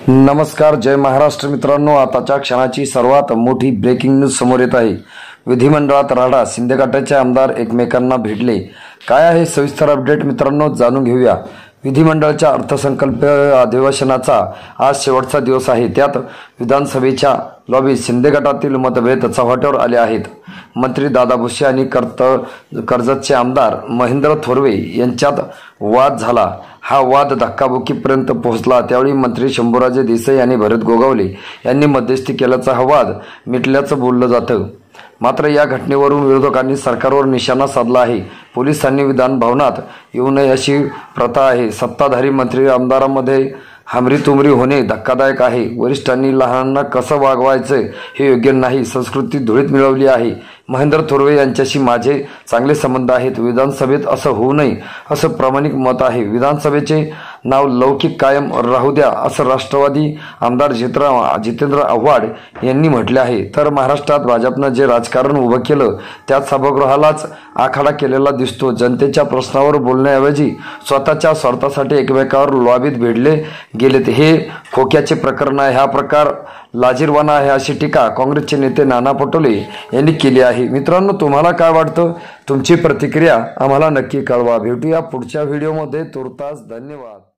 नमस्कार, जय महाराष्ट्र मित्रांनो। आताच्या क्षणाची सर्वात मोठी ब्रेकिंग न्यूज समोर येत आहे। विधिमंडळात राडा, शिंदे गटाचे आमदार एकमेकांना भिडले। काय आहे सविस्तर अपडेट मित्रांनो, जाणून घेऊया। विधिमंडळाच्या अर्थसंकल्प अधिवेशनाचा आज शेवटचा दिवस आहे। त्यात विधानसभेच्या लॉबीत शिंदे गटातील मतभेद चव्हाट्यावर आले आहेत। मंत्री दादा भुसे आणि कर्जतचे आमदार महेंद्र थोरवे यांच्यात वाद झाला। हा वाद धक्काबुक्कीपर्यंत पोहोचला। त्यावेळी मंत्री शंभूराजे देसाई आणि भरत गोगावले यांनी मध्यस्थी केल्याचा हा वाद मिटल्याचं बोललं जातं। मात्र या घटनेवरून विरोधकांनी सरकारवर निशाणा साधला आहे। पोलिसांनी विधान भवनात येऊ नये अशी प्रथा आहे। सत्ताधारी मंत्री आमदारांमध्ये हमरीतुमरी होणे धक्कादायक आहे। वरिष्ठांनी लहानांना कसं वागवायचं हे योग्य नाही। संस्कृती धुळीत मिळवली आहे। महेंद्र थोरवे यांच्याशी माझे चांगले संबंध आहेत। विधानसभेत असं होऊ नये असं प्रामाणिक मत आहे। विधानसभेचे नाव लौकिक कायम राहू द्या असं राष्ट्रवादी आमदार जितेंद्र आव्हाड यांनी म्हटले आहे। तर महाराष्ट्रात भाजपनं जे राजकारण उभं केलं त्यात सभागृहालाच आखाडा केलेला दिसतो। जनतेच्या प्रश्नावर बोलण्याऐवजी स्वतःच्या स्वार्थासाठी एकमेकावर लॉबीत भिडले गेलेत हे खोक्याचे प्रकरण आहे। हा प्रकार लाजिरवाणा आहे अशी टीका काँग्रेसचे नेते नाना पटोले यांनी केली आहे। मित्रांनो, तुम्हाला काय वाटतं? तुमची प्रतिक्रिया आम्हाला नक्की कळवा। भेटूया पुढच्या व्हिडिओमध्ये। तुर्तास धन्यवाद।